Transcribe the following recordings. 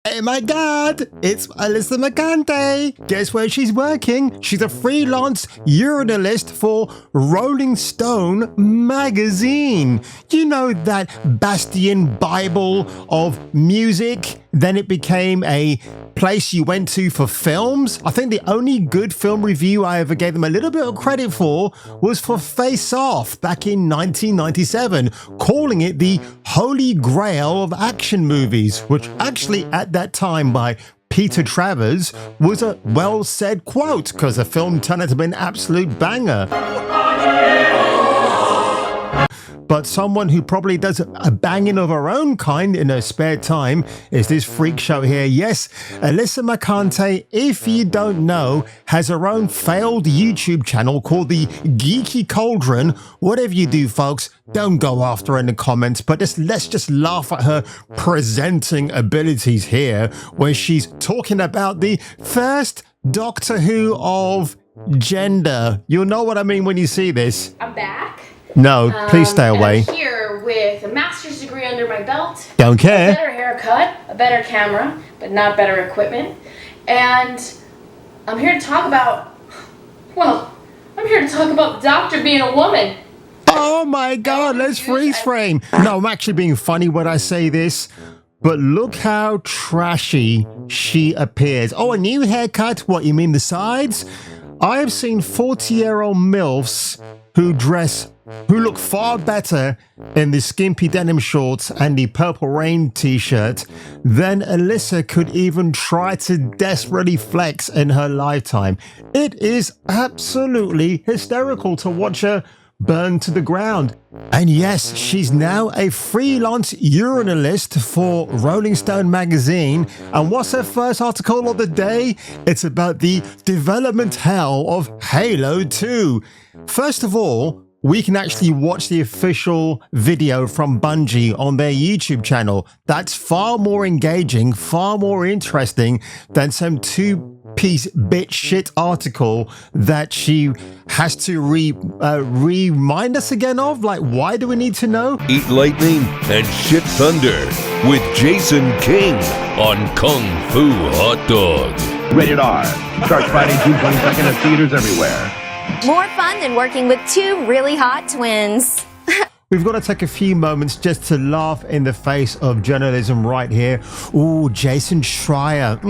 Hey my god, it's Alyssa Mercante. Guess where she's working? She's a freelance urinalist for Rolling Stone magazine. You know, that bastion Bible of music? Then it became a place you went to for films. I think the only good film review I ever gave them a little bit of credit for was for Face Off back in 1997, calling it the Holy Grail of action movies, which actually at that time by Peter Travers was a well-said quote because the film turned out to be an absolute banger. But someone who probably does a banging of her own kind in her spare time is this freak show here. Yes, Alyssa Mercante, if you don't know, has her own failed YouTube channel called the Geeky Cauldron. Whatever you do, folks, don't go after her in the comments, but let's just laugh at her presenting abilities here, where she's talking about the first Doctor Who of gender. You'll know what I mean when you see this. I'm back. No, please stay away. I'm here with a master's degree under my belt. Don't care. A better haircut, a better camera, but not better equipment. And I'm here to talk about, the Doctor being a woman. Oh my god, let's freeze frame. No, I'm actually being funny when I say this, but look how trashy she appears. Oh, a new haircut? What, you mean the sides? I have seen 40-year-old MILFs who look far better in the skimpy denim shorts and the Purple Rain t-shirt than Alyssa could even try to desperately flex in her lifetime. It is absolutely hysterical to watch her burn to the ground. And yes, she's now a freelance urinalist for Rolling Stone magazine. And what's her first article of the day? It's about the development hell of Halo 2. First of all, we can actually watch the official video from Bungie on their YouTube channel. That's far more engaging, far more interesting than some two-piece bitch shit article that she has to remind us again of. Like, why do we need to know? Eat lightning and shit thunder with Jason King on Kung Fu Hot Dog. Rated R. Starts Friday, June 22nd at theaters everywhere. More fun than working with two really hot twins. We've got to take a few moments just to laugh in the face of journalism right here. Ooh, Jason Schreier.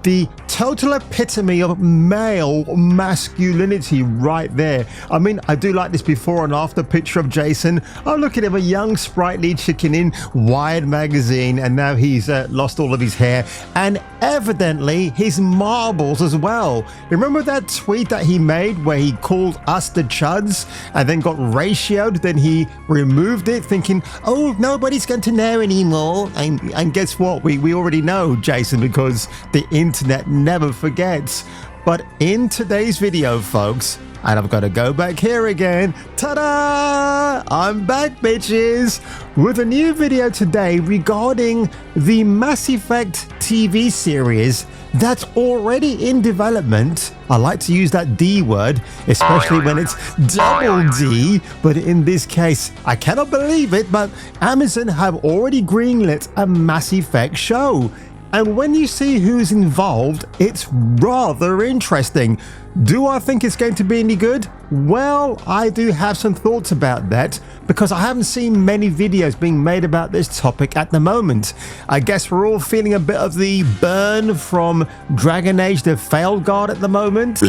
The total epitome of male masculinity right there. I mean, I do like this before and after picture of Jason. Oh, look at him, a young, sprightly chicken in Wired magazine, and now he's lost all of his hair and evidently his marbles as well. Remember that tweet that he made where he called us the Chuds and then got ratioed? Then he removed it thinking, oh, nobody's going to know anymore. And guess what? We already know, Jason, because the internet never forgets. But in today's video, folks, and I've got to go back here again. Ta-da! I'm back, bitches, with a new video today regarding the Mass Effect TV series that's already in development. I like to use that D word, especially when it's double D, but in this case, I cannot believe it, but Amazon have already greenlit a Mass Effect show. And when you see who's involved, it's rather interesting. Do I think it's going to be any good? Well, I do have some thoughts about that because I haven't seen many videos being made about this topic at the moment. I guess we're all feeling a bit of the burn from Dragon Age the Failed Guard at the moment.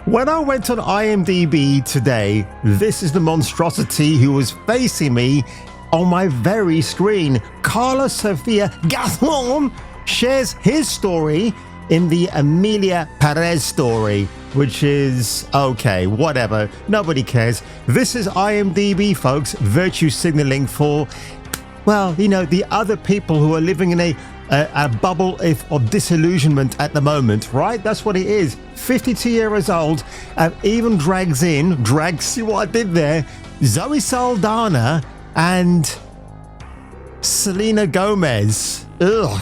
When I went on IMDb today, this is the monstrosity who was facing me on my very screen. Carlos Sofia Gaston shares his story in the Emilia Perez story, which is okay, whatever, nobody cares. This is IMDb, folks, virtue signaling for, well, you know, the other people who are living in a bubble of disillusionment at the moment, right? That's what it is. 52 years old, even see what I did there, Zoe Saldana and Selena Gomez. Ugh.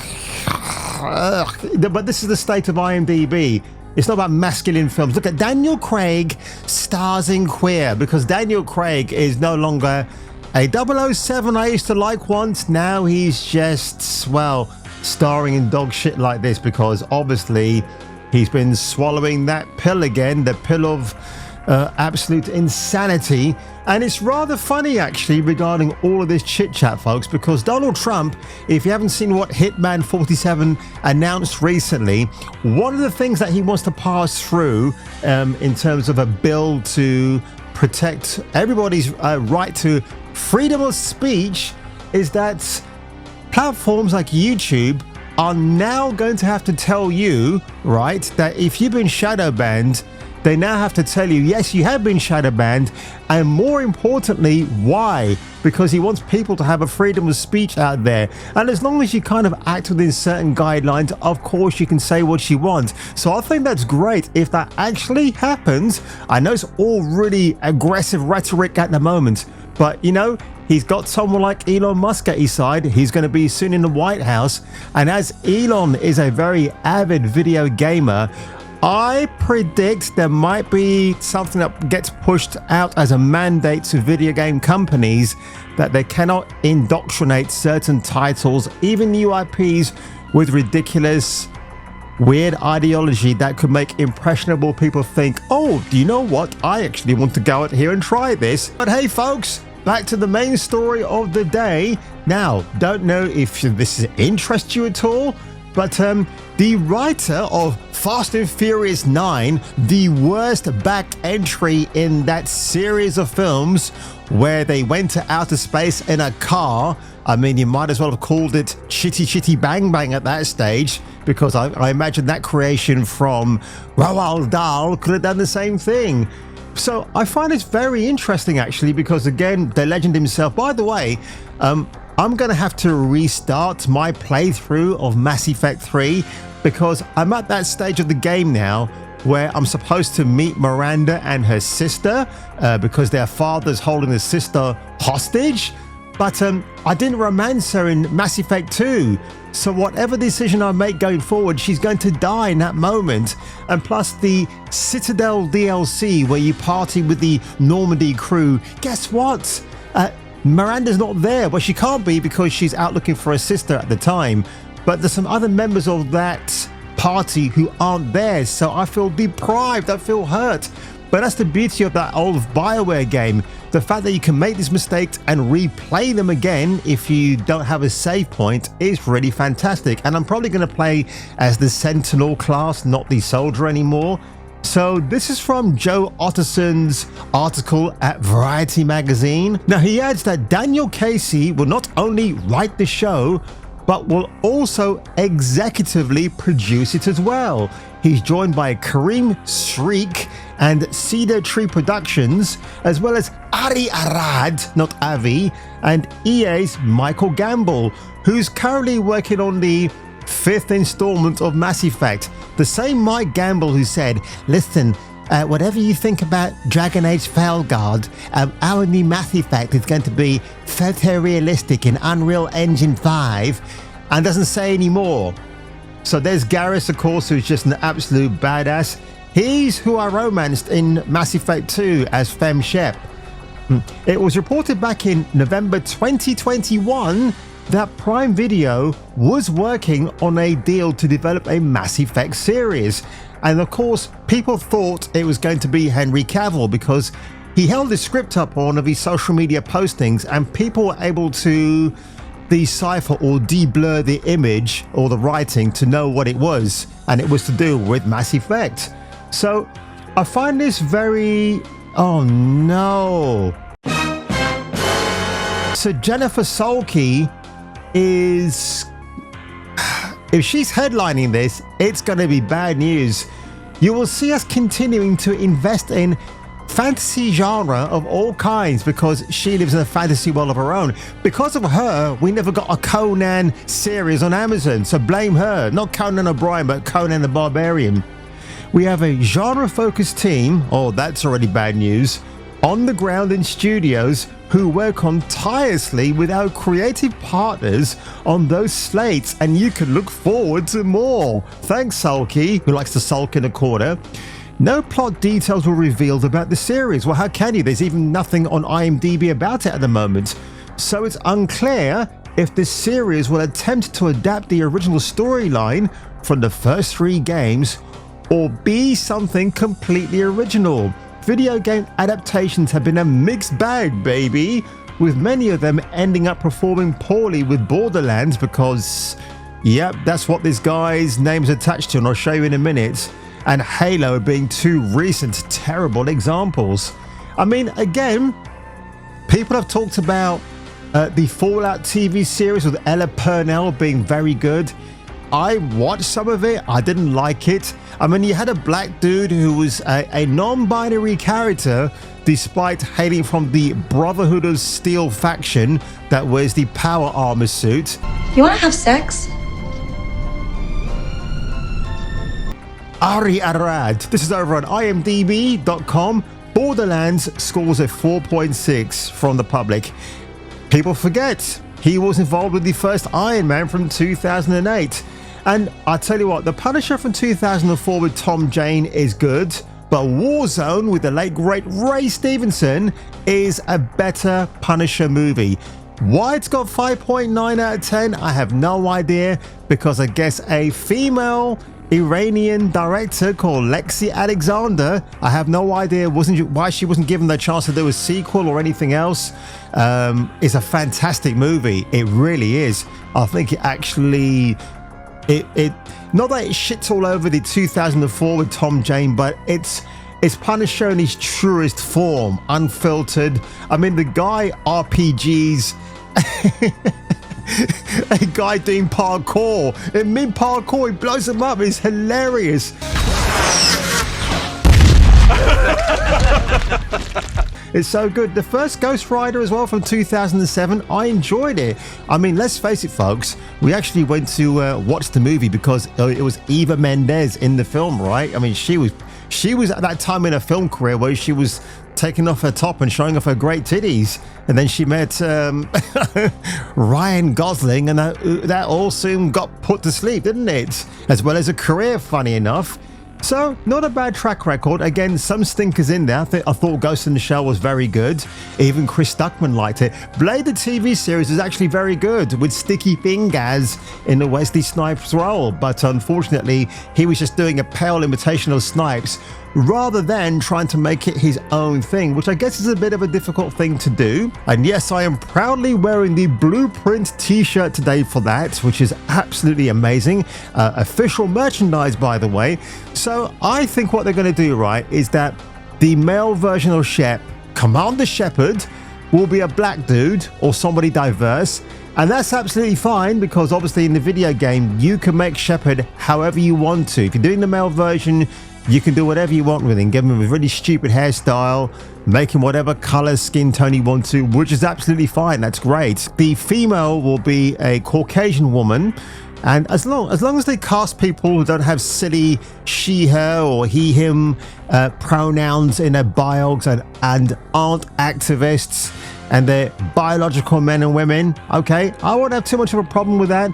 But this is the state of IMDb. It's not about masculine films. Look at Daniel Craig stars in Queer, because Daniel Craig is no longer A 007 I used to like once, now he's just, well, starring in dog shit like this because obviously he's been swallowing that pill again, the pill of absolute insanity. And it's rather funny actually regarding all of this chit chat, folks, because Donald Trump, if you haven't seen what Hitman 47 announced recently, one of the things that he wants to pass through in terms of a bill to protect everybody's right to freedom of speech is that platforms like YouTube are now going to have to tell you, right, that if you've been shadow banned, they now have to tell you, yes, you have been shadow banned, and more importantly, why? Because he wants people to have a freedom of speech out there. And as long as you kind of act within certain guidelines, of course, you can say what you want. So I think that's great if that actually happens. I know it's all really aggressive rhetoric at the moment, but you know, he's got someone like Elon Musk at his side. He's going to be soon in the White House. And as Elon is a very avid video gamer, I predict there might be something that gets pushed out as a mandate to video game companies that they cannot indoctrinate certain titles, even new IPs, with ridiculous, weird ideology that could make impressionable people think, oh, do you know what? I actually want to go out here and try this. But hey, folks, back to the main story of the day. Now, don't know if this interests you at all, but the writer of Fast and Furious 9, the worst back entry in that series of films where they went to outer space in a car. I mean, you might as well have called it Chitty Chitty Bang Bang at that stage, because I imagine that creation from Roald Dahl could have done the same thing. So I find it very interesting actually, because again, the legend himself, by the way, I'm going to have to restart my playthrough of Mass Effect 3 because I'm at that stage of the game now where I'm supposed to meet Miranda and her sister because their father's holding the sister hostage. But I didn't romance her in Mass Effect 2. So whatever decision I make going forward, she's going to die in that moment. And plus the Citadel DLC where you party with the Normandy crew. Guess what? Miranda's not there. Well, she can't be because she's out looking for her sister at the time. But there's some other members of that party who aren't there. So I feel deprived. I feel hurt. But that's the beauty of that old BioWare game. The fact that you can make these mistakes and replay them again if you don't have a save point is really fantastic. And I'm probably going to play as the Sentinel class, not the Soldier anymore. So this is from Joe Otterson's article at Variety magazine. Now he adds that Daniel Casey will not only write the show, but will also executively produce it as well. He's joined by Kareem Shriek and Cedar Tree Productions, as well as Ari Arad, not Avi, and EA's Michael Gamble, who's currently working on the 5th installment of Mass Effect. The same Mike Gamble who said, listen, whatever you think about Dragon Age Felguard, our new Mass Effect is going to be photorealistic in Unreal Engine 5, and doesn't say any more. So there's Garrus, of course, who's just an absolute badass. He's who I romanced in Mass Effect 2 as Fem Shep. It was reported back in November 2021 that Prime Video was working on a deal to develop a Mass Effect series. And of course, people thought it was going to be Henry Cavill because he held the script up on one of his social media postings and people were able to decipher or de-blur the image or the writing to know what it was. And it was to do with Mass Effect. So I find this very... oh no. So Jennifer Salke is, if she's headlining this, it's going to be bad news. You will see us continuing to invest in fantasy genre of all kinds because she lives in a fantasy world of her own. Because of her, we never got a Conan series on Amazon, so blame her. Not Conan O'Brien, but Conan the Barbarian. We have a genre-focused team, oh that's already bad news, on the ground in studios who work on tirelessly with our creative partners on those slates, and you can look forward to more. Thanks, Sulky, who likes to sulk in a corner. No plot details were revealed about the series. Well, how can you? There's even nothing on IMDb about it at the moment. So it's unclear if this series will attempt to adapt the original storyline from the first 3 games or be something completely original. Video game adaptations have been a mixed bag, baby, with many of them ending up performing poorly with Borderlands because, yep, that's what this guy's name's attached to, and I'll show you in a minute, and Halo being 2 recent terrible examples. I mean, again, people have talked about the Fallout TV series with Ella Purnell being very good. I watched some of it. I didn't like it. I mean, you had a black dude who was a non-binary character despite hailing from the Brotherhood of Steel faction that wears the power armor suit. You want to have sex? Ari Arad. This is over on imdb.com. Borderlands scores a 4.6 from the public. People forget he was involved with the first Iron Man from 2008. And I tell you what, the Punisher from 2004 with Tom Jane is good, but Warzone with the late great Ray Stevenson is a better Punisher movie. Why it's got 5.9 out of 10, I have no idea, because I guess a female Iranian director called Lexi Alexander, I have no idea why she wasn't given the chance to do a sequel or anything else. It's a fantastic movie. It really is. I think it actually... It not that it shits all over the 2004 with Tom Jane, but it's Punisher in his truest form, unfiltered. I mean, the guy RPGs a guy doing parkour. In mid-parkour, he blows him up. It's hilarious. It's so good. The first Ghost Rider as well from 2007, I enjoyed it. I mean, let's face it, folks, we actually went to watch the movie because it was Eva Mendes in the film, right? I mean, she was at that time in her film career where she was taking off her top and showing off her great titties, and then she met Ryan Gosling, and that all soon got put to sleep, didn't it? As well as a career, funny enough. So, not a bad track record. Again, some stinkers in there. I thought Ghost in the Shell was very good. Even Chris Stuckman liked it. Blade the TV series is actually very good, with Sticky Fingers in the Wesley Snipes role. But unfortunately, he was just doing a pale imitation of Snipes, rather than trying to make it his own thing, which I guess is a bit of a difficult thing to do. And yes, I am proudly wearing the Blueprint t-shirt today for that, which is absolutely amazing. Official merchandise, by the way. So I think what they're going to do, right, is that the male version of Shep, Commander Shepard, will be a black dude or somebody diverse. And that's absolutely fine, because obviously in the video game, you can make Shepard however you want to. If you're doing the male version, you can do whatever you want with him. Give him a really stupid hairstyle, make him whatever color skin tone you want to, which is absolutely fine. That's great. The female will be a Caucasian woman, and as long as they cast people who don't have silly she, her, or he, him pronouns in their biogs and aren't activists, and they're biological men and women, okay, I won't have too much of a problem with that.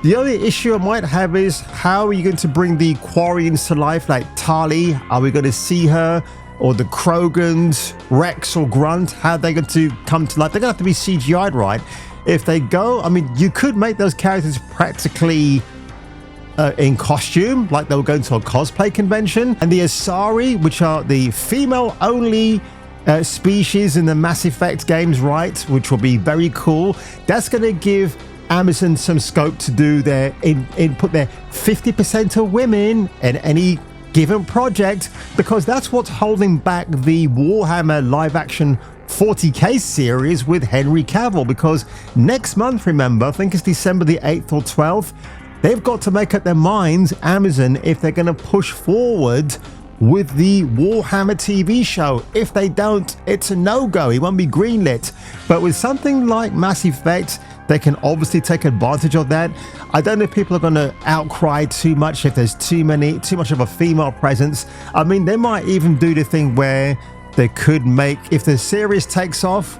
The only issue I might have is, how are you going to bring the Quarians to life, like Tali? Are we going to see her? Or the Krogans, Rex or Grunt? How are they going to come to life? They're going to have to be CGI'd, right? If they go, I mean, you could make those characters practically in costume, like they were going to a cosplay convention. And the Asari, which are the female-only species in the Mass Effect games, right? Which will be very cool. That's going to give Amazon some scope to do their put their 50% of women in any given project, because that's what's holding back the Warhammer live action 40k series with Henry Cavill, because next month, remember, I think it's December the 8th or 12th, they've got to make up their minds, Amazon, if they're going to push forward with the Warhammer TV show. If they don't, it's a no-go. It won't be greenlit. But with something like Mass Effect, they can obviously take advantage of that. I don't know if people are going to outcry too much if there's too much of a female presence. I mean, they might even do the thing where they could make, if the series takes off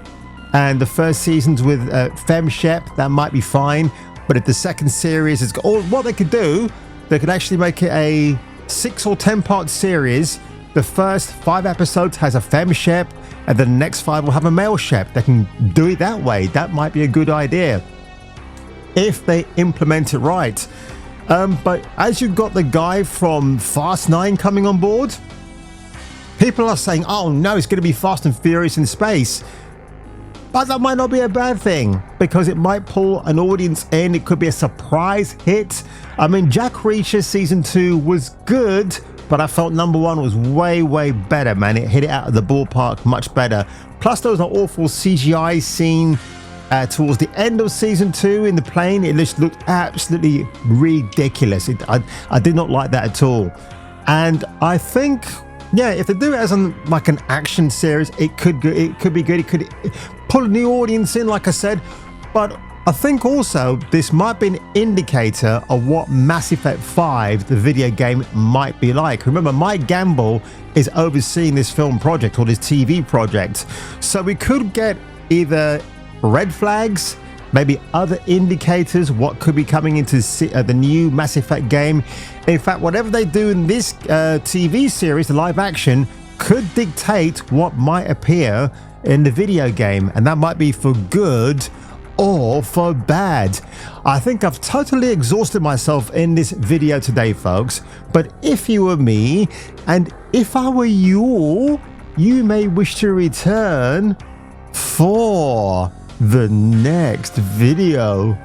and the first season's with Fem Shep, that might be fine. But if the second series is, or what they could do, they could actually make it a 6 or 10 part series the first 5 episodes has a femme shep, and the next 5 will have a male shep. They can do it that way. That might be a good idea if they implement it right. But as you've got the guy from Fast 9 coming on board, people are saying, oh no, it's going to be Fast and Furious in space. But that might not be a bad thing, because it might pull an audience in. It could be a surprise hit. I mean, Jack Reacher season 2 was good, but I felt number 1 was way better, man. It hit it out of the ballpark much better. Plus, there was an awful CGI scene towards the end of season 2 in the plane. It just looked absolutely ridiculous. I did not like that at all. And I think, yeah, if they do it as an action series, it could be good. It could pull a new audience in, like I said. But I think also this might be an indicator of what Mass Effect 5, the video game, might be like. Remember, Mike Gamble is overseeing this film project or this TV project. So we could get either red flags, maybe other indicators what could be coming into the new Mass Effect game. In fact, whatever they do in this TV series, the live action, could dictate what might appear in the video game, and that might be for good or for bad. I think I've totally exhausted myself in this video today, folks, but if you were me, and if I were you, you may wish to return for the next video.